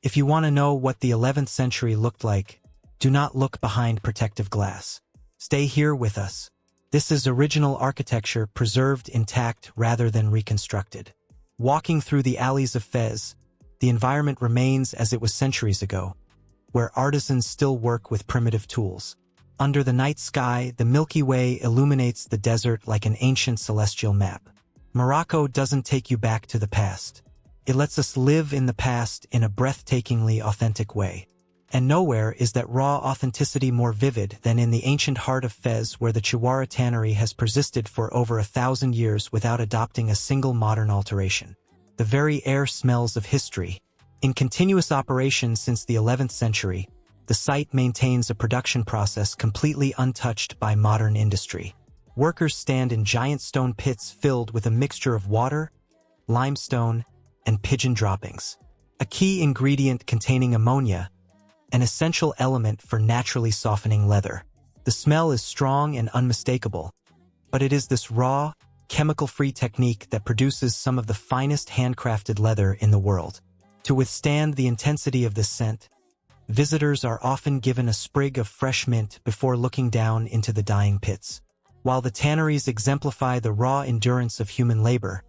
If you want to know what the 11th century looked like, do not look behind protective glass. Stay here with us. This is original architecture preserved intact rather than reconstructed. Walking through the alleys of Fez, the environment remains as it was centuries ago, where artisans still work with primitive tools. Under the night sky, the Milky Way illuminates the desert like an ancient celestial map. Morocco doesn't take you back to the past. It lets us live in the past in a breathtakingly authentic way. And nowhere is that raw authenticity more vivid than in the ancient heart of Fez, where the Chewara tannery has persisted for over 1,000 years without adopting a single modern alteration. The very air smells of history. In continuous operation since the 11th century, the site maintains a production process completely untouched by modern industry. Workers stand in giant stone pits filled with a mixture of water, limestone, and pigeon droppings. A key ingredient containing ammonia, an essential element for naturally softening leather. The smell is strong and unmistakable, but it is this raw, chemical-free technique that produces some of the finest handcrafted leather in the world. To withstand the intensity of this scent, visitors are often given a sprig of fresh mint before looking down into the dying pits. While the tanneries exemplify the raw endurance of human labor,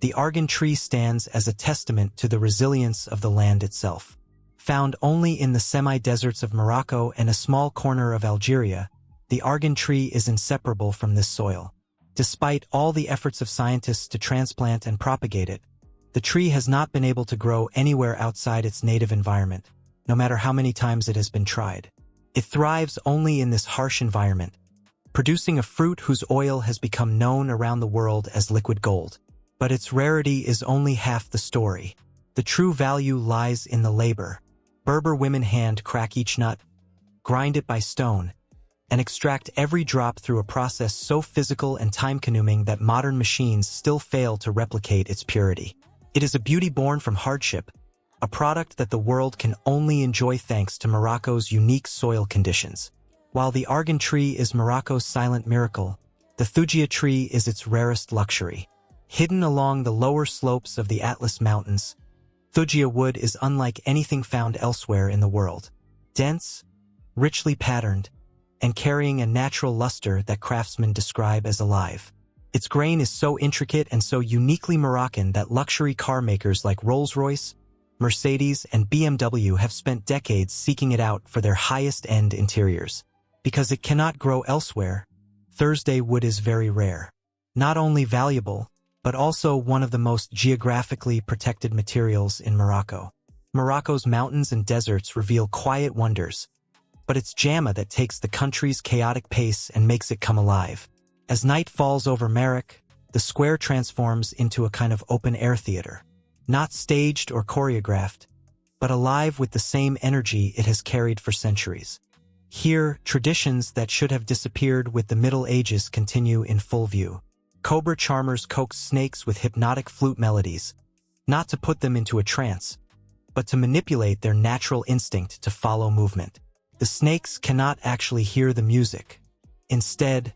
the argan tree stands as a testament to the resilience of the land itself. Found only in the semi-deserts of Morocco and a small corner of Algeria, the argan tree is inseparable from this soil. Despite all the efforts of scientists to transplant and propagate it, the tree has not been able to grow anywhere outside its native environment, no matter how many times it has been tried. It thrives only in this harsh environment, producing a fruit whose oil has become known around the world as liquid gold. But its rarity is only half the story. The true value lies in the labor. Berber women hand crack each nut, grind it by stone, and extract every drop through a process so physical and time-consuming that modern machines still fail to replicate its purity. It is a beauty born from hardship, a product that the world can only enjoy thanks to Morocco's unique soil conditions. While the argan tree is Morocco's silent miracle, the thuja tree is its rarest luxury. Hidden along the lower slopes of the Atlas Mountains, thuja wood is unlike anything found elsewhere in the world. Dense, richly patterned, and carrying a natural luster that craftsmen describe as alive. Its grain is so intricate and so uniquely Moroccan that luxury car makers like Rolls-Royce, Mercedes, and BMW have spent decades seeking it out for their highest-end interiors. Because it cannot grow elsewhere, thuja wood is very rare. Not only valuable, but also one of the most geographically protected materials in Morocco. Morocco's mountains and deserts reveal quiet wonders, but it's Jama that takes the country's chaotic pace and makes it come alive. As night falls over Marrakech, the square transforms into a kind of open-air theater. Not staged or choreographed, but alive with the same energy it has carried for centuries. Here, traditions that should have disappeared with the Middle Ages continue in full view. Cobra charmers coax snakes with hypnotic flute melodies, not to put them into a trance, but to manipulate their natural instinct to follow movement. The snakes cannot actually hear the music. Instead,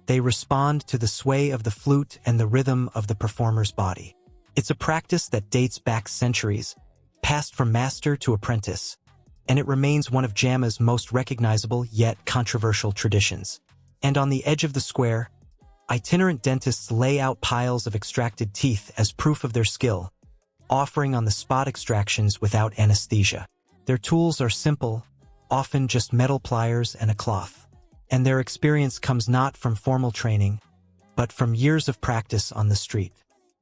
they respond to the sway of the flute and the rhythm of the performer's body. It's a practice that dates back centuries, passed from master to apprentice, and it remains one of Jama's most recognizable yet controversial traditions. And on the edge of the square, itinerant dentists lay out piles of extracted teeth as proof of their skill, offering on-the-spot extractions without anesthesia. Their tools are simple, often just metal pliers and a cloth. And their experience comes not from formal training, but from years of practice on the street.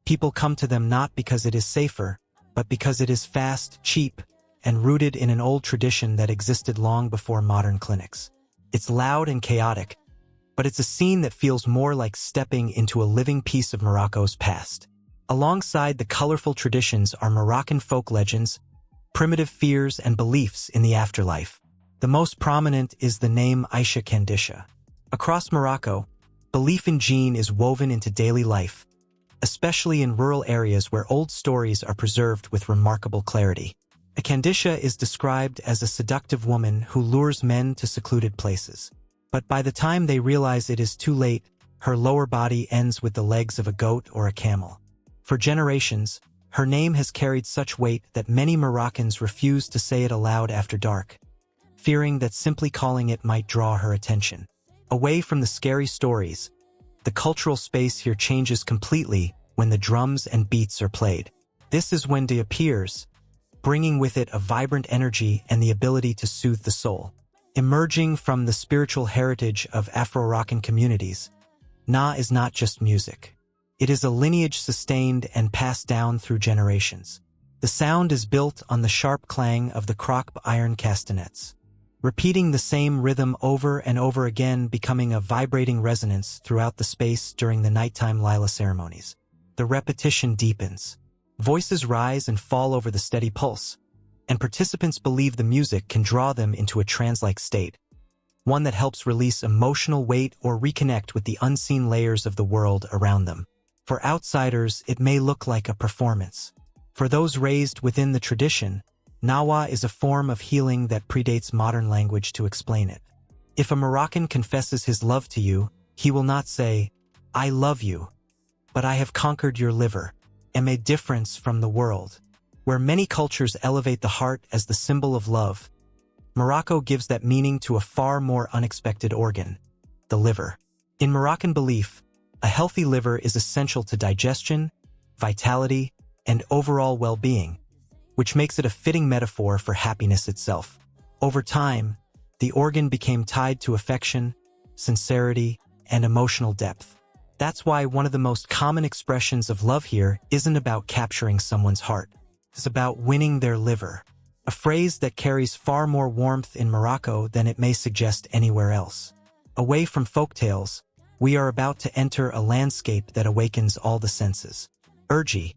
People come to them not because it is safer, but because it is fast, cheap, and rooted in an old tradition that existed long before modern clinics. It's loud and chaotic, but it's a scene that feels more like stepping into a living piece of Morocco's past. Alongside the colorful traditions are Moroccan folk legends, primitive fears, and beliefs in the afterlife. The most prominent is the name Aisha Kandisha. Across Morocco, belief in jinn is woven into daily life, especially in rural areas where old stories are preserved with remarkable clarity. A Kandisha is described as a seductive woman who lures men to secluded places. But by the time they realize it is too late, her lower body ends with the legs of a goat or a camel. For generations, Her name has carried such weight that many Moroccans refuse to say it aloud after dark, fearing that simply calling it might draw her attention. Away from the scary stories, the cultural space here changes completely when the drums and beats are played. This is when Defy appears, bringing with it a vibrant energy and the ability to soothe the soul. Emerging from the spiritual heritage of Afro-Moroccan communities, Na is not just music. It is a lineage sustained and passed down through generations. The sound is built on the sharp clang of the croc iron castanets, repeating the same rhythm over and over again, becoming a vibrating resonance throughout the space during the nighttime Lila ceremonies. The repetition deepens. Voices rise and fall over the steady pulse, and participants believe the music can draw them into a trance-like state, one that helps release emotional weight or reconnect with the unseen layers of the world around them. For outsiders, it may look like a performance. For those raised within the tradition, Nawa is a form of healing that predates modern language to explain it. If a Moroccan confesses his love to you, he will not say, "I love you, but I have conquered your liver," and made difference from the world. Where many cultures elevate the heart as the symbol of love, Morocco gives that meaning to a far more unexpected organ, the liver. In Moroccan belief, a healthy liver is essential to digestion, vitality, and overall well-being, which makes it a fitting metaphor for happiness itself. Over time, the organ became tied to affection, sincerity, and emotional depth. That's why one of the most common expressions of love here isn't about capturing someone's heart. It's about winning their liver, a phrase that carries far more warmth in Morocco than it may suggest anywhere else. Away from folktales, we are about to enter a landscape that awakens all the senses. Erg,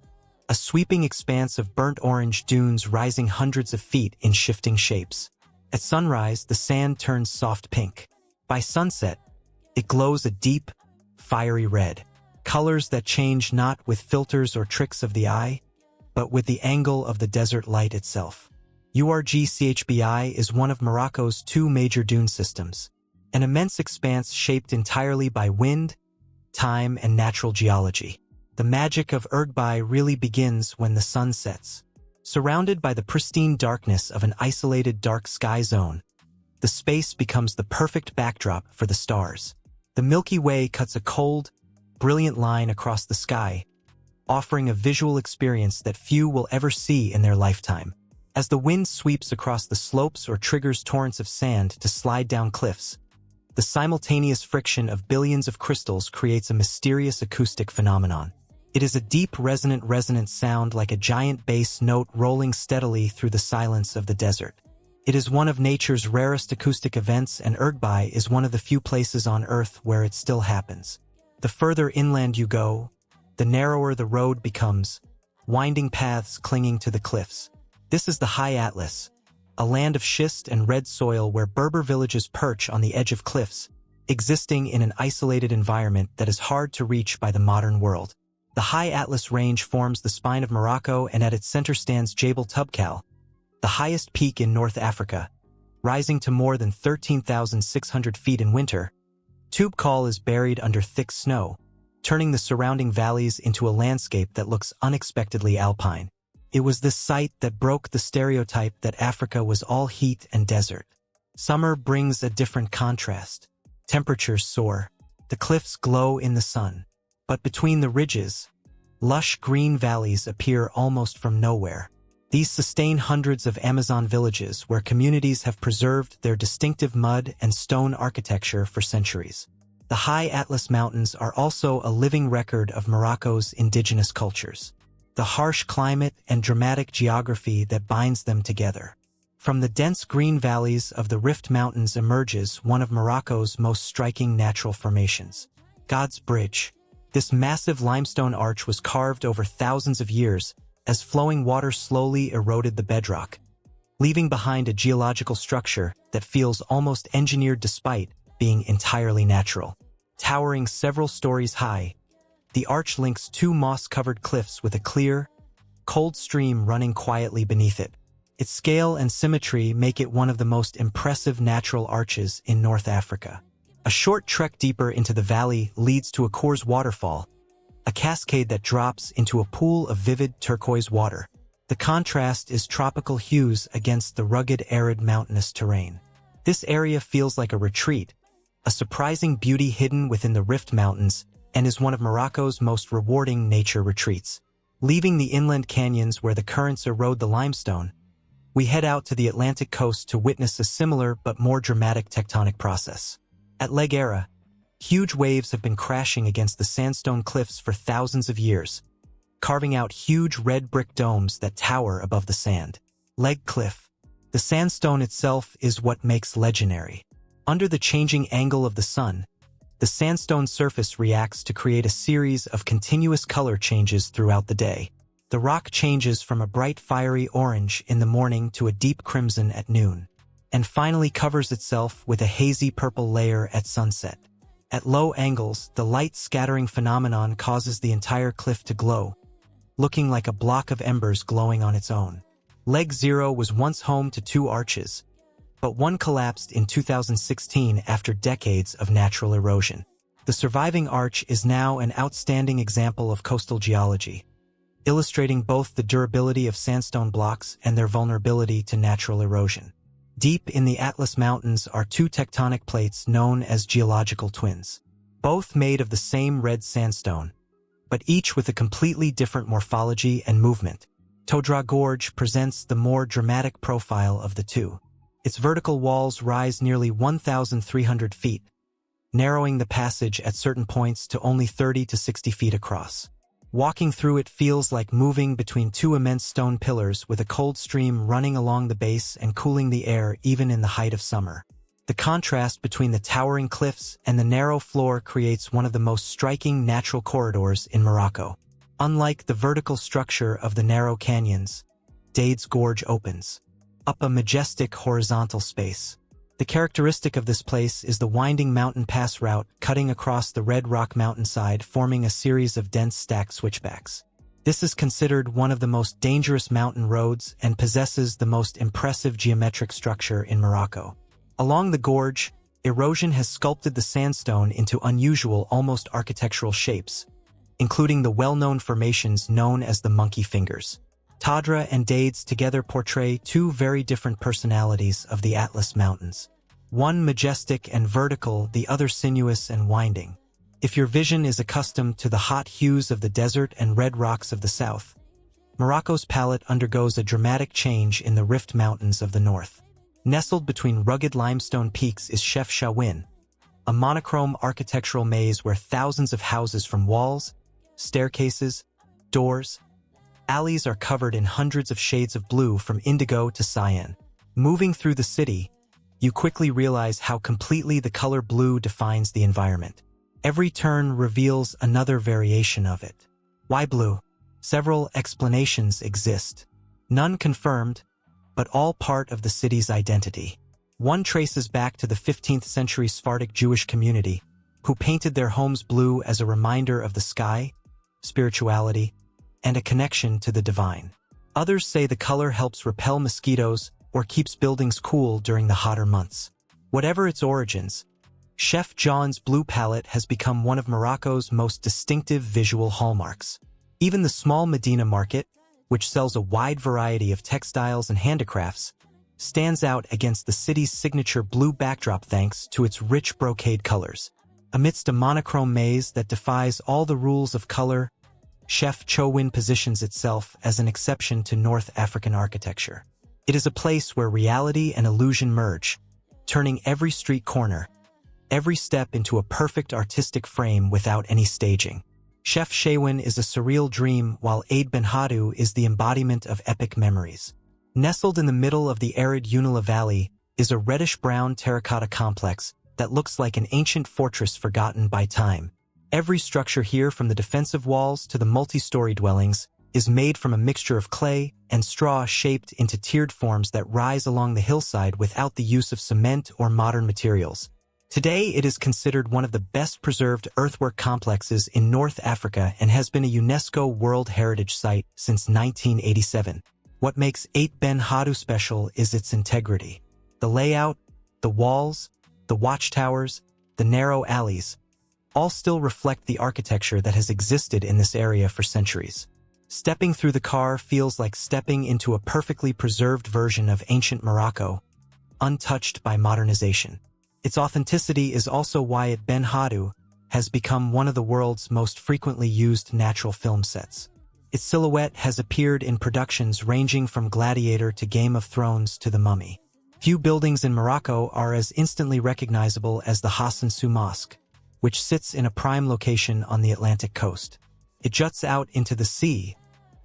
a sweeping expanse of burnt orange dunes rising hundreds of feet in shifting shapes. At sunrise, the sand turns soft pink. By sunset, it glows a deep, fiery red, colors that change not with filters or tricks of the eye, but with the angle of the desert light itself. Erg Chebbi is one of Morocco's two major dune systems, an immense expanse shaped entirely by wind, time, and natural geology. The magic of Erg really begins when the sun sets. Surrounded by the pristine darkness of an isolated dark sky zone, the space becomes the perfect backdrop for the stars. The Milky Way cuts a cold, brilliant line across the sky, offering a visual experience that few will ever see in their lifetime. As the wind sweeps across the slopes or triggers torrents of sand to slide down cliffs, the simultaneous friction of billions of crystals creates a mysterious acoustic phenomenon. It is a deep, resonant sound like a giant bass note rolling steadily through the silence of the desert. It is one of nature's rarest acoustic events, and Erg is one of the few places on Earth where it still happens. The further inland you go, the narrower the road becomes, winding paths clinging to the cliffs. This is the High Atlas, a land of schist and red soil where Berber villages perch on the edge of cliffs, existing in an isolated environment that is hard to reach by the modern world. The High Atlas Range forms the spine of Morocco, and at its center stands Jebel Toubkal, the highest peak in North Africa. Rising to more than 13,600 feet in winter, Toubkal is buried under thick snow, turning the surrounding valleys into a landscape that looks unexpectedly alpine. It was this sight that broke the stereotype that Africa was all heat and desert. Summer brings a different contrast. Temperatures soar. The cliffs glow in the sun. But between the ridges, lush green valleys appear almost from nowhere. These sustain hundreds of Amazon villages where communities have preserved their distinctive mud and stone architecture for centuries. The High Atlas Mountains are also a living record of Morocco's indigenous cultures, the harsh climate and dramatic geography that binds them together. From the dense green valleys of the Rift Mountains emerges one of Morocco's most striking natural formations, God's Bridge. This massive limestone arch was carved over thousands of years as flowing water slowly eroded the bedrock, leaving behind a geological structure that feels almost engineered despite being entirely natural. Towering several stories high, the arch links two moss-covered cliffs with a clear, cold stream running quietly beneath it. Its scale and symmetry make it one of the most impressive natural arches in North Africa. A short trek deeper into the valley leads to a Gorge waterfall, a cascade that drops into a pool of vivid turquoise water. The contrast is tropical hues against the rugged, arid, mountainous terrain. This area feels like a retreat, a surprising beauty hidden within the Rift Mountains, and is one of Morocco's most rewarding nature retreats. Leaving the inland canyons where the currents erode the limestone, we head out to the Atlantic coast to witness a similar but more dramatic tectonic process. At Leg Era, huge waves have been crashing against the sandstone cliffs for thousands of years, carving out huge red brick domes that tower above the sand. Leg Cliff. The sandstone itself is what makes legendary. Under the changing angle of the sun, the sandstone surface reacts to create a series of continuous color changes throughout the day. The rock changes from a bright fiery orange in the morning to a deep crimson at noon, and finally covers itself with a hazy purple layer at sunset. At low angles, the light-scattering phenomenon causes the entire cliff to glow, looking like a block of embers glowing on its own. Leg Zero was once home to two arches, but one collapsed in 2016 after decades of natural erosion. The surviving arch is now an outstanding example of coastal geology, illustrating both the durability of sandstone blocks and their vulnerability to natural erosion. Deep in the Atlas Mountains are two tectonic plates known as geological twins, both made of the same red sandstone, but each with a completely different morphology and movement. Todra Gorge presents the more dramatic profile of the two. Its vertical walls rise nearly 1,300 feet, narrowing the passage at certain points to only 30 to 60 feet across. Walking through it feels like moving between two immense stone pillars with a cold stream running along the base and cooling the air even in the height of summer. The contrast between the towering cliffs and the narrow floor creates one of the most striking natural corridors in Morocco. Unlike the vertical structure of the narrow canyons, Dade's Gorge opens up a majestic horizontal space. The characteristic of this place is the winding mountain pass route cutting across the red rock mountainside, forming a series of dense stacked switchbacks. This is considered one of the most dangerous mountain roads and possesses the most impressive geometric structure in Morocco. Along the gorge, erosion has sculpted the sandstone into unusual, almost architectural shapes, including the well-known formations known as the monkey fingers. Tadra and Dades together portray two very different personalities of the Atlas Mountains. One majestic and vertical, the other sinuous and winding. If your vision is accustomed to the hot hues of the desert and red rocks of the south, Morocco's palette undergoes a dramatic change in the Rift Mountains of the north. Nestled between rugged limestone peaks is Chefchaouen, a monochrome architectural maze where thousands of houses from walls, staircases, doors, alleys are covered in hundreds of shades of blue from indigo to cyan. Moving through the city, you quickly realize how completely the color blue defines the environment. Every turn reveals another variation of it. Why blue? Several explanations exist. None confirmed, but all part of the city's identity. One traces back to the 15th century Sephardic Jewish community, who painted their homes blue as a reminder of the sky, spirituality, and a connection to the divine. Others say the color helps repel mosquitoes or keeps buildings cool during the hotter months. Whatever its origins, Chefchaouen's blue palette has become one of Morocco's most distinctive visual hallmarks. Even the small Medina market, which sells a wide variety of textiles and handicrafts, stands out against the city's signature blue backdrop thanks to its rich brocade colors. Amidst a monochrome maze that defies all the rules of color, Chefchaouen positions itself as an exception to North African architecture. It is a place where reality and illusion merge, turning every street corner, every step into a perfect artistic frame without any staging. Chefchaouen is a surreal dream, while Ait Benhaddou is the embodiment of epic memories. Nestled in the middle of the arid Unila Valley is a reddish-brown terracotta complex that looks like an ancient fortress forgotten by time. Every structure here, from the defensive walls to the multi-story dwellings, is made from a mixture of clay and straw shaped into tiered forms that rise along the hillside without the use of cement or modern materials. Today, it is considered one of the best-preserved earthwork complexes in North Africa and has been a UNESCO World Heritage Site since 1987. What makes Ait Benhaddou special is its integrity. The layout, the walls, the watchtowers, the narrow alleys, all still reflect the architecture that has existed in this area for centuries. Stepping through the car feels like stepping into a perfectly preserved version of ancient Morocco, untouched by modernization. Its authenticity is also why Ait Benhaddou has become one of the world's most frequently used natural film sets. Its silhouette has appeared in productions ranging from Gladiator to Game of Thrones to The Mummy. Few buildings in Morocco are as instantly recognizable as the Hassan II Mosque, which sits in a prime location on the Atlantic coast. It juts out into the sea,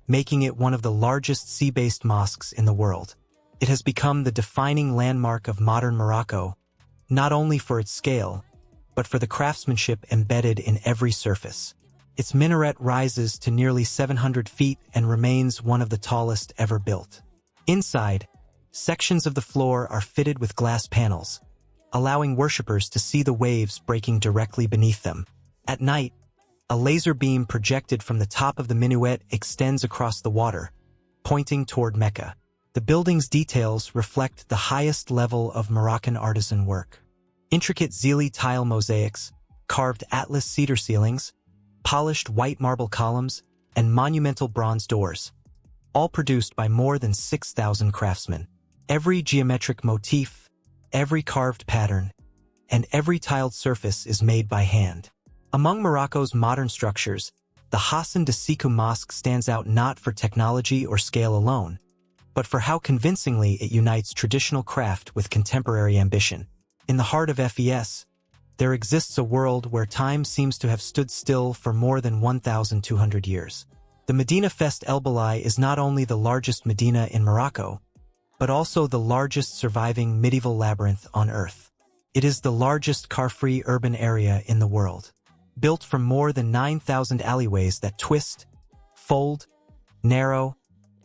making it one of the largest sea-based mosques in the world. It has become the defining landmark of modern Morocco, not only for its scale, but for the craftsmanship embedded in every surface. Its minaret rises to nearly 700 feet and remains one of the tallest ever built. Inside, sections of the floor are fitted with glass panels, allowing worshippers to see the waves breaking directly beneath them. At night, a laser beam projected from the top of the minaret extends across the water, pointing toward Mecca. The building's details reflect the highest level of Moroccan artisan work. Intricate Zili tile mosaics, carved Atlas cedar ceilings, polished white marble columns, and monumental bronze doors, all produced by more than 6,000 craftsmen. Every geometric motif, every carved pattern, and every tiled surface is made by hand. Among Morocco's modern structures, the Hassan II Mosque stands out not for technology or scale alone, but for how convincingly it unites traditional craft with contemporary ambition. In the heart of FES, there exists a world where time seems to have stood still for more than 1,200 years. The Medina Fest El Belai is not only the largest Medina in Morocco, but also the largest surviving medieval labyrinth on Earth. It is the largest car-free urban area in the world, built from more than 9,000 alleyways that twist, fold, narrow,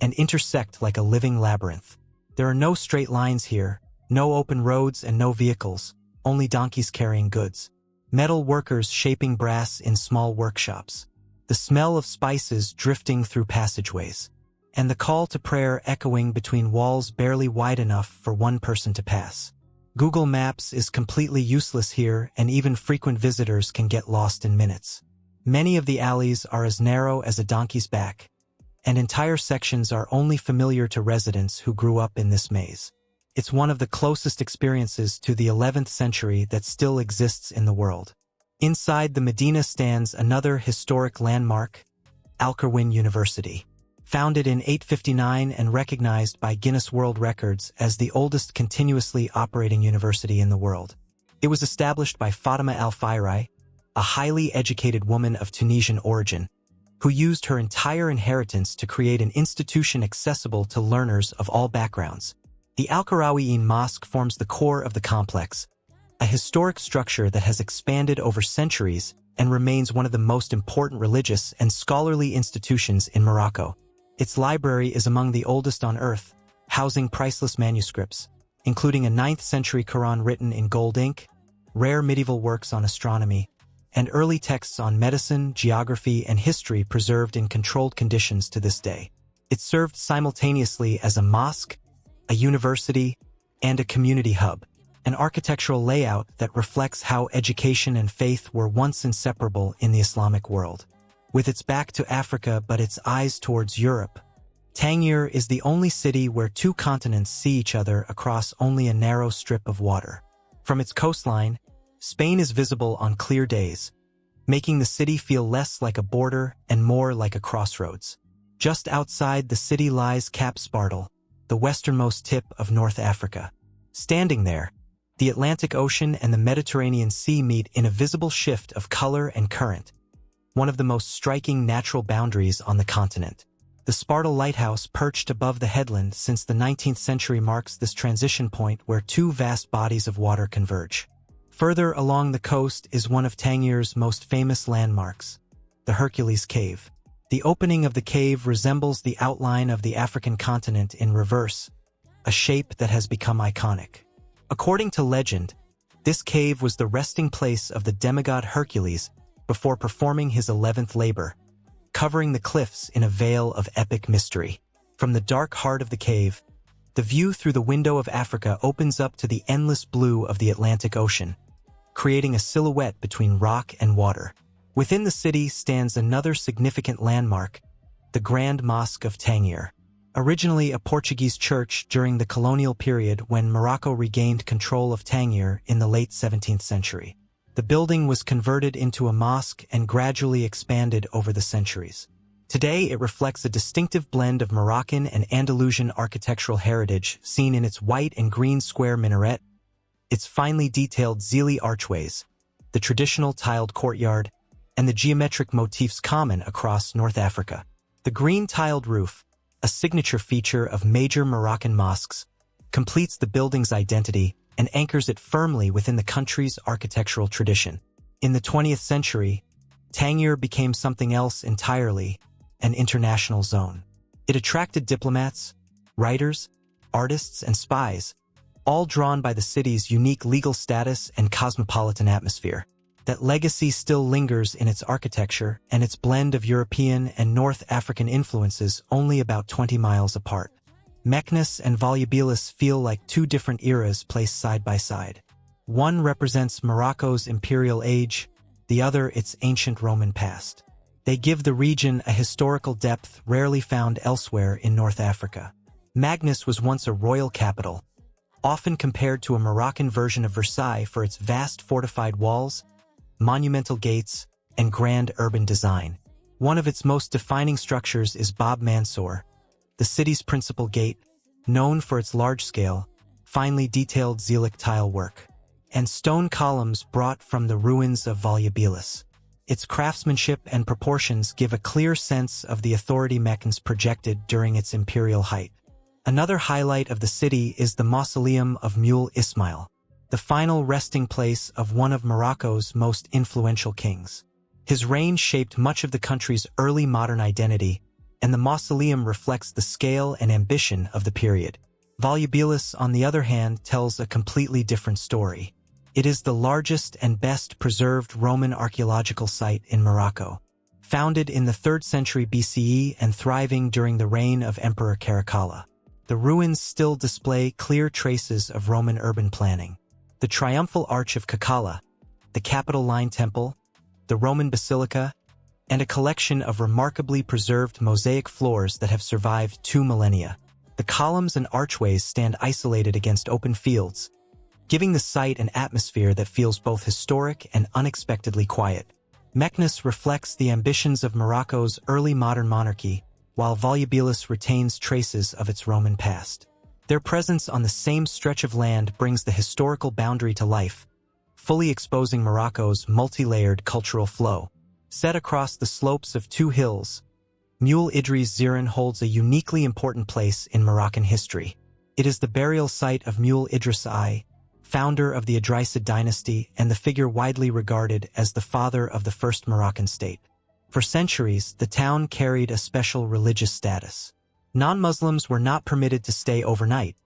and intersect like a living labyrinth. There are no straight lines here, no open roads and no vehicles, only donkeys carrying goods, metal workers shaping brass in small workshops, the smell of spices drifting through passageways, and the call to prayer echoing between walls barely wide enough for one person to pass. Google Maps is completely useless here, and even frequent visitors can get lost in minutes. Many of the alleys are as narrow as a donkey's back, and entire sections are only familiar to residents who grew up in this maze. It's one of the closest experiences to the 11th century that still exists in the world. Inside the Medina stands another historic landmark, Al Quoin University. Founded in 859 and recognized by Guinness World Records as the oldest continuously operating university in the world. It was established by Fatima al-Fayri, a highly educated woman of Tunisian origin, who used her entire inheritance to create an institution accessible to learners of all backgrounds. The Al Quoin Mosque forms the core of the complex, a historic structure that has expanded over centuries and remains one of the most important religious and scholarly institutions in Morocco. Its library is among the oldest on Earth, housing priceless manuscripts, including a 9th-century Quran written in gold ink, rare medieval works on astronomy, and early texts on medicine, geography, and history preserved in controlled conditions to this day. It served simultaneously as a mosque, a university, and a community hub, an architectural layout that reflects how education and faith were once inseparable in the Islamic world. With its back to Africa but its eyes towards Europe, Tangier is the only city where two continents see each other across only a narrow strip of water. From its coastline, Spain is visible on clear days, making the city feel less like a border and more like a crossroads. Just outside the city lies Cap Spartel, the westernmost tip of North Africa. Standing there, the Atlantic Ocean and the Mediterranean Sea meet in a visible shift of color and current, one of the most striking natural boundaries on the continent. The Spartel Lighthouse, perched above the headland since the 19th century, marks this transition point where two vast bodies of water converge. Further along the coast is one of Tangier's most famous landmarks, the Hercules Cave. The opening of the cave resembles the outline of the African continent in reverse, a shape that has become iconic. According to legend, this cave was the resting place of the demigod Hercules before performing his 11th labor, covering the cliffs in a veil of epic mystery. From the dark heart of the cave, the view through the window of Africa opens up to the endless blue of the Atlantic Ocean, creating a silhouette between rock and water. Within the city stands another significant landmark, the Grand Mosque of Tangier. Originally a Portuguese church during the colonial period when Morocco regained control of Tangier in the late 17th century. The building was converted into a mosque and gradually expanded over the centuries. Today it reflects a distinctive blend of Moroccan and Andalusian architectural heritage seen in its white and green square minaret, its finely detailed zili archways, the traditional tiled courtyard, and the geometric motifs common across North Africa. The green tiled roof, a signature feature of major Moroccan mosques, completes the building's identity and anchors it firmly within the country's architectural tradition. In the 20th century, Tangier became something else entirely, an international zone. It attracted diplomats, writers, artists, and spies, all drawn by the city's unique legal status and cosmopolitan atmosphere. That legacy still lingers in its architecture and its blend of European and North African influences only about 20 miles apart. Meknes and Volubilis feel like two different eras placed side by side. One represents Morocco's imperial age, the other its ancient Roman past. They give the region a historical depth rarely found elsewhere in North Africa. Meknes was once a royal capital, often compared to a Moroccan version of Versailles for its vast fortified walls, monumental gates, and grand urban design. One of its most defining structures is Bab Mansour, the city's principal gate, known for its large-scale, finely detailed Zelik tile work, and stone columns brought from the ruins of Volubilis. Its craftsmanship and proportions give a clear sense of the authority Meknes projected during its imperial height. Another highlight of the city is the Mausoleum of Mule Ismail, the final resting place of one of Morocco's most influential kings. His reign shaped much of the country's early modern identity, and the mausoleum reflects the scale and ambition of the period. Volubilis, on the other hand, tells a completely different story. It is the largest and best preserved Roman archaeological site in Morocco. Founded in the 3rd century BCE and thriving during the reign of Emperor Caracalla, the ruins still display clear traces of Roman urban planning. The Triumphal Arch of Cacalla, the Capitoline Temple, the Roman Basilica, and a collection of remarkably preserved mosaic floors that have survived 2 millennia. The columns and archways stand isolated against open fields, giving the site an atmosphere that feels both historic and unexpectedly quiet. Meknes reflects the ambitions of Morocco's early modern monarchy, while Volubilis retains traces of its Roman past. Their presence on the same stretch of land brings the historical boundary to life, fully exposing Morocco's multi-layered cultural flow. Set across the slopes of 2 hills, Mule Idris Zirin holds a uniquely important place in Moroccan history. It is the burial site of Mule Idris I, founder of the Idrisid dynasty and the figure widely regarded as the father of the first Moroccan state. For centuries, the town carried a special religious status. Non-Muslims were not permitted to stay overnight,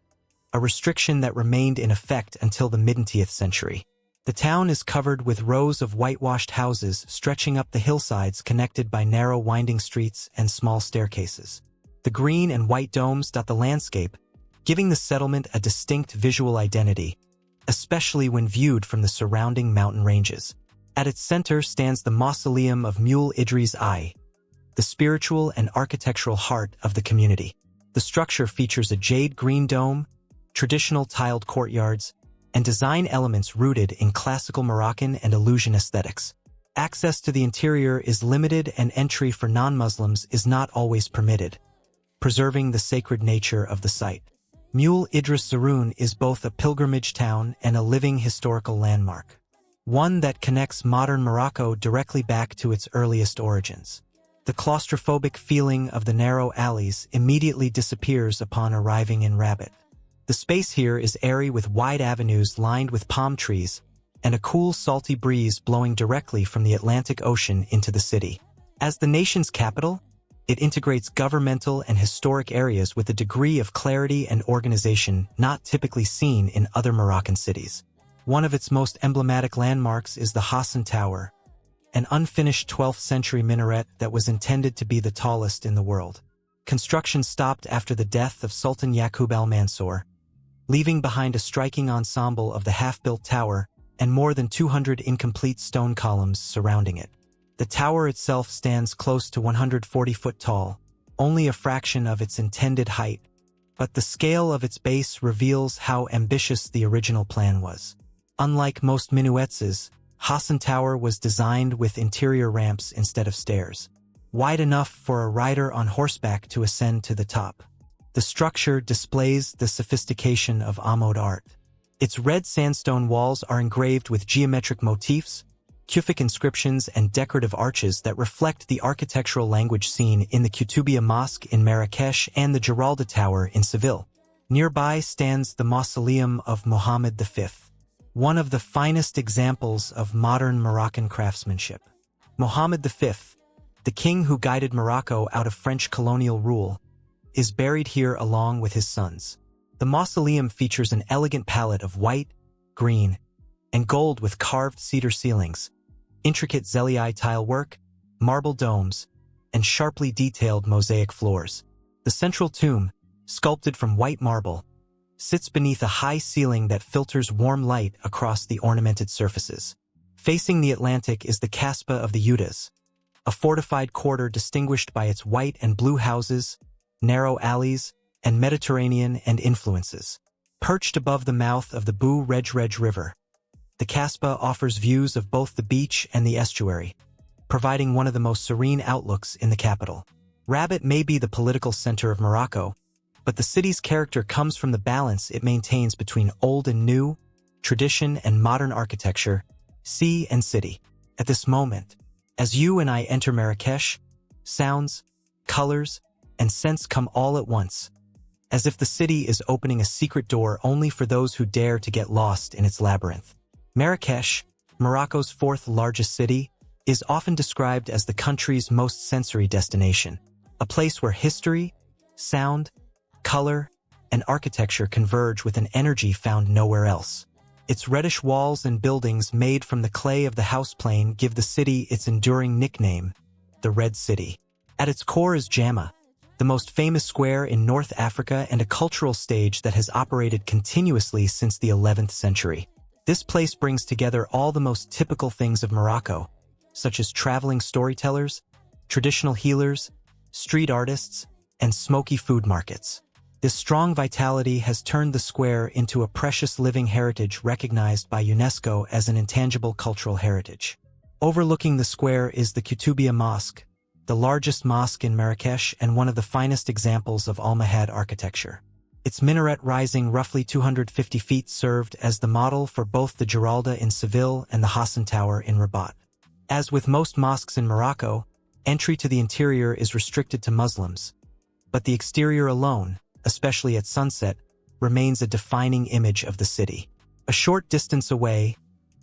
a restriction that remained in effect until the mid-20th century. The town is covered with rows of whitewashed houses stretching up the hillsides connected by narrow winding streets and small staircases. The green and white domes dot the landscape, giving the settlement a distinct visual identity, especially when viewed from the surrounding mountain ranges. At its center stands the Mausoleum of Mule Idris I, the spiritual and architectural heart of the community. The structure features a jade green dome, traditional tiled courtyards, and design elements rooted in classical Moroccan and Allusian aesthetics. Access to the interior is limited and entry for non-Muslims is not always permitted, preserving the sacred nature of the site. Mule Idris Ziroun is both a pilgrimage town and a living historical landmark, one that connects modern Morocco directly back to its earliest origins. The claustrophobic feeling of the narrow alleys immediately disappears upon arriving in Rabat. The space here is airy with wide avenues lined with palm trees and a cool, salty breeze blowing directly from the Atlantic Ocean into the city. As the nation's capital, it integrates governmental and historic areas with a degree of clarity and organization not typically seen in other Moroccan cities. One of its most emblematic landmarks is the Hassan Tower, an unfinished 12th century minaret that was intended to be the tallest in the world. Construction stopped after the death of Sultan Yaqub al-Mansur, leaving behind a striking ensemble of the half-built tower and more than 200 incomplete stone columns surrounding it. The tower itself stands close to 140 foot tall, only a fraction of its intended height, but the scale of its base reveals how ambitious the original plan was. Unlike most minuets, Hassan Tower was designed with interior ramps instead of stairs, wide enough for a rider on horseback to ascend to the top. The structure displays the sophistication of Ahmad art. Its red sandstone walls are engraved with geometric motifs, Kufic inscriptions, and decorative arches that reflect the architectural language seen in the Koutoubia Mosque in Marrakech and the Giralda Tower in Seville. Nearby stands the Mausoleum of Mohammed V, one of the finest examples of modern Moroccan craftsmanship. Mohammed V, the king who guided Morocco out of French colonial rule, is buried here along with his sons. The mausoleum features an elegant palette of white, green, and gold with carved cedar ceilings, intricate zelii tile work, marble domes, and sharply detailed mosaic floors. The central tomb, sculpted from white marble, sits beneath a high ceiling that filters warm light across the ornamented surfaces. Facing the Atlantic is the Kasbah of the Udas, a fortified quarter distinguished by its white and blue houses, narrow alleys, and Mediterranean influences. Perched above the mouth of the Bou Rejrej River, the Kasbah offers views of both the beach and the estuary, providing one of the most serene outlooks in the capital. Rabat may be the political center of Morocco, but the city's character comes from the balance it maintains between old and new, tradition and modern architecture, sea and city. At this moment, as you and I enter Marrakech, sounds, colors, and scents come all at once, as if the city is opening a secret door only for those who dare to get lost in its labyrinth. Marrakech, Morocco's fourth largest city, is often described as the country's most sensory destination, a place where history, sound, color, and architecture converge with an energy found nowhere else. Its reddish walls and buildings made from the clay of the houseplane give the city its enduring nickname, the Red City. At its core is Jama, the most famous square in North Africa and a cultural stage that has operated continuously since the 11th century. This place brings together all the most typical things of Morocco, such as traveling storytellers, traditional healers, street artists, and smoky food markets. This strong vitality has turned the square into a precious living heritage recognized by UNESCO as an intangible cultural heritage. Overlooking the square is the Koutoubia Mosque, the largest mosque in Marrakech and one of the finest examples of Almohad architecture. Its minaret rising roughly 250 feet served as the model for both the Giralda in Seville and the Hassan Tower in Rabat. As with most mosques in Morocco, entry to the interior is restricted to Muslims, but the exterior alone, especially at sunset, remains a defining image of the city. A short distance away,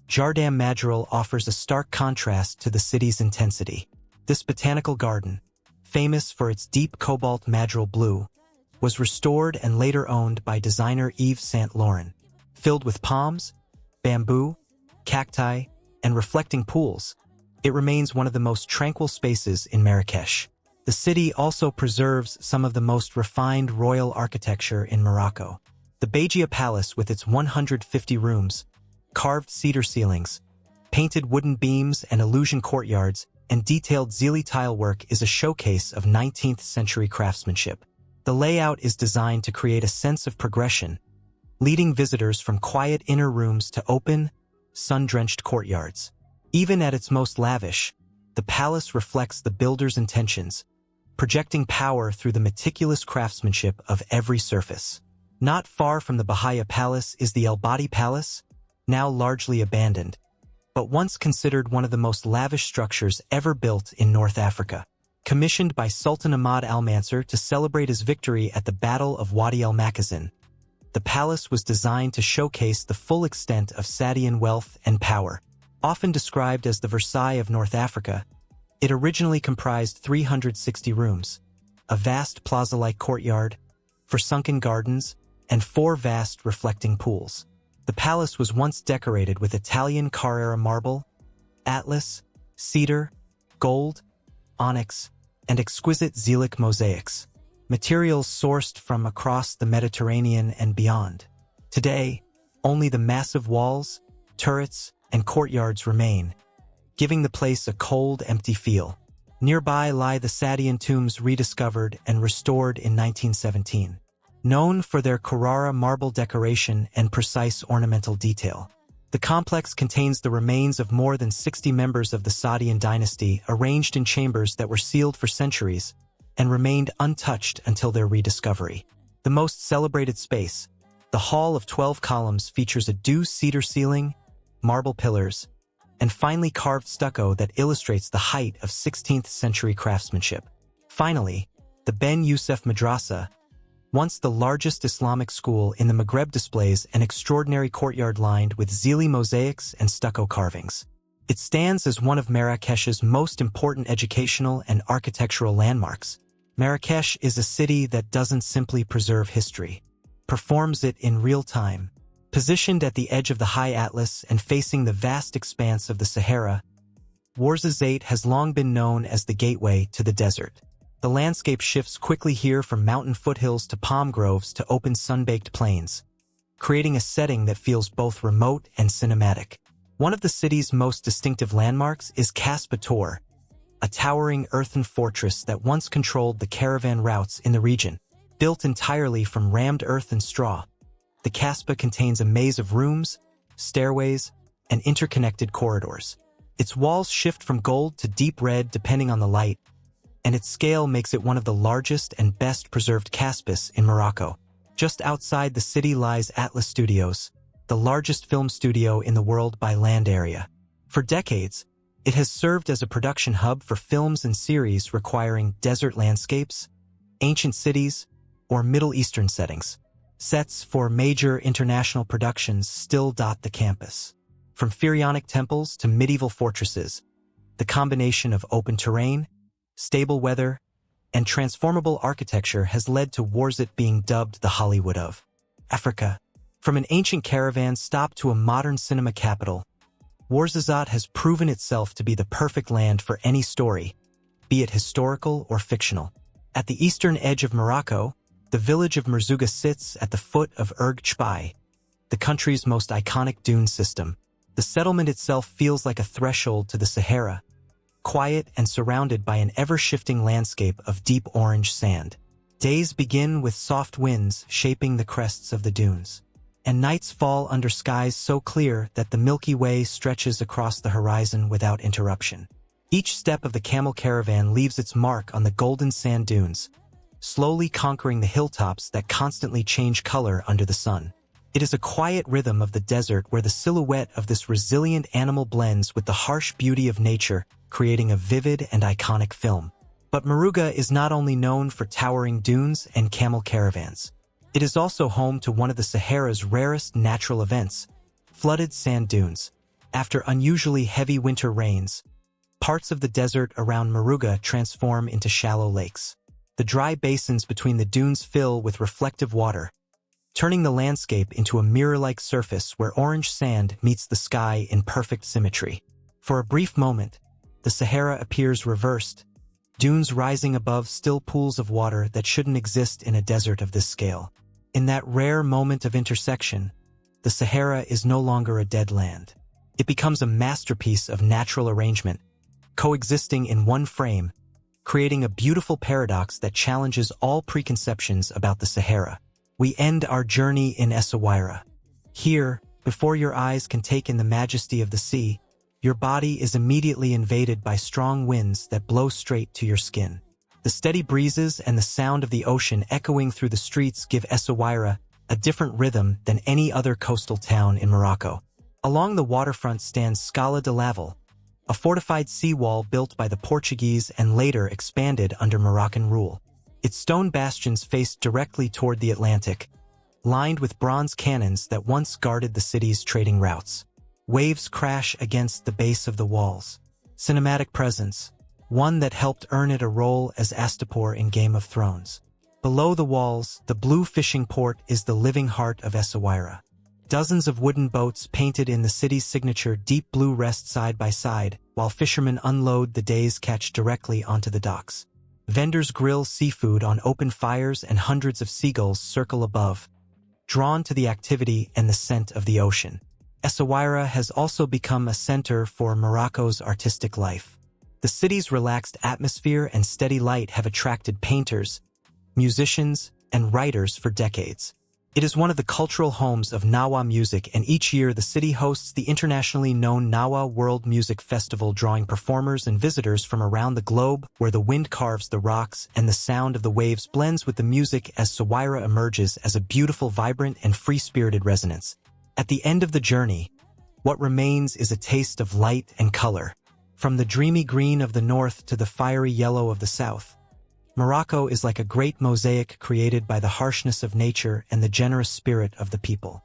Jardin Majorel offers a stark contrast to the city's intensity. This botanical garden, famous for its deep cobalt madril blue, was restored and later owned by designer Yves Saint Laurent. Filled with palms, bamboo, cacti, and reflecting pools, it remains one of the most tranquil spaces in Marrakech. The city also preserves some of the most refined royal architecture in Morocco. The Begia Palace with its 150 rooms, carved cedar ceilings, painted wooden beams and illusion courtyards, and detailed zili tile work is a showcase of 19th century craftsmanship. The layout is designed to create a sense of progression, leading visitors from quiet inner rooms to open, sun-drenched courtyards. Even at its most lavish, the palace reflects the builder's intentions, projecting power through the meticulous craftsmanship of every surface. Not far from the Bahia Palace is the El Badi Palace, now largely abandoned, but once considered one of the most lavish structures ever built in North Africa. Commissioned by Sultan Ahmad al-Mansur to celebrate his victory at the Battle of Wadi el-Makazin, the palace was designed to showcase the full extent of Saadian wealth and power. Often described as the Versailles of North Africa, it originally comprised 360 rooms, a vast plaza-like courtyard, sunken gardens, and 4 vast reflecting pools. The palace was once decorated with Italian Carrara marble, atlas, cedar, gold, onyx, and exquisite Zelic mosaics, materials sourced from across the Mediterranean and beyond. Today, only the massive walls, turrets, and courtyards remain, giving the place a cold, empty feel. Nearby lie the Saadian tombs rediscovered and restored in 1917. Known for their Carrara marble decoration and precise ornamental detail, the complex contains the remains of more than 60 members of the Saadian dynasty arranged in chambers that were sealed for centuries and remained untouched until their rediscovery. The most celebrated space, the Hall of 12 Columns, features a due cedar ceiling, marble pillars, and finely carved stucco that illustrates the height of 16th century craftsmanship. Finally, the Ben Youssef Madrasa, once the largest Islamic school in the Maghreb, displays an extraordinary courtyard lined with Zili mosaics and stucco carvings. It stands as one of Marrakech's most important educational and architectural landmarks. Marrakech is a city that doesn't simply preserve history, performs it in real time. Positioned at the edge of the High Atlas and facing the vast expanse of the Sahara, Ouarzazate has long been known as the gateway to the desert. The landscape shifts quickly here from mountain foothills to palm groves to open sun-baked plains, creating a setting that feels both remote and cinematic. One of the city's most distinctive landmarks is Kasbah Tor, a towering earthen fortress that once controlled the caravan routes in the region. Built entirely from rammed earth and straw, the Kasbah contains a maze of rooms, stairways, and interconnected corridors. Its walls shift from gold to deep red depending on the light, and its scale makes it one of the largest and best-preserved Kasbahs in Morocco. Just outside the city lies Atlas Studios, the largest film studio in the world by land area. For decades, it has served as a production hub for films and series requiring desert landscapes, ancient cities, or Middle Eastern settings. Sets for major international productions still dot the campus. From pharaonic temples to medieval fortresses, the combination of open terrain, stable weather, and transformable architecture has led to Ouarzazate being dubbed the Hollywood of Africa. From an ancient caravan stop to a modern cinema capital, Ouarzazate has proven itself to be the perfect land for any story, be it historical or fictional. At the eastern edge of Morocco, the village of Merzouga sits at the foot of Erg Chebbi, the country's most iconic dune system. The settlement itself feels like a threshold to the Sahara, quiet and surrounded by an ever-shifting landscape of deep orange sand. Days begin with soft winds shaping the crests of the dunes, and nights fall under skies so clear that the Milky Way stretches across the horizon without interruption. Each step of the camel caravan leaves its mark on the golden sand dunes, slowly conquering the hilltops that constantly change color under the sun. It is a quiet rhythm of the desert where the silhouette of this resilient animal blends with the harsh beauty of nature, creating a vivid and iconic film. But Merzouga is not only known for towering dunes and camel caravans. It is also home to one of the Sahara's rarest natural events, flooded sand dunes. After unusually heavy winter rains, parts of the desert around Merzouga transform into shallow lakes. The dry basins between the dunes fill with reflective water, turning the landscape into a mirror-like surface where orange sand meets the sky in perfect symmetry. For a brief moment, the Sahara appears reversed, dunes rising above still pools of water that shouldn't exist in a desert of this scale. In that rare moment of intersection, the Sahara is no longer a dead land. It becomes a masterpiece of natural arrangement, coexisting in one frame, creating a beautiful paradox that challenges all preconceptions about the Sahara. We end our journey in Essaouira. Here, before your eyes can take in the majesty of the sea, your body is immediately invaded by strong winds that blow straight to your skin. The steady breezes and the sound of the ocean echoing through the streets give Essaouira a different rhythm than any other coastal town in Morocco. Along the waterfront stands Scala de Laval, a fortified seawall built by the Portuguese and later expanded under Moroccan rule. Its stone bastions faced directly toward the Atlantic, lined with bronze cannons that once guarded the city's trading routes. Waves crash against the base of the walls. Cinematic presence, one that helped earn it a role as Astapor in Game of Thrones. Below the walls, the blue fishing port is the living heart of Essaouira. Dozens of wooden boats painted in the city's signature deep blue rest side by side, while fishermen unload the day's catch directly onto the docks. Vendors grill seafood on open fires and hundreds of seagulls circle above, drawn to the activity and the scent of the ocean. Essaouira has also become a center for Morocco's artistic life. The city's relaxed atmosphere and steady light have attracted painters, musicians, and writers for decades. It is one of the cultural homes of Nawa music, and each year the city hosts the internationally known Nawa World Music Festival, drawing performers and visitors from around the globe, where the wind carves the rocks and the sound of the waves blends with the music as Essaouira emerges as a beautiful, vibrant, and free-spirited resonance. At the end of the journey, what remains is a taste of light and color. From the dreamy green of the north to the fiery yellow of the south, Morocco is like a great mosaic created by the harshness of nature and the generous spirit of the people.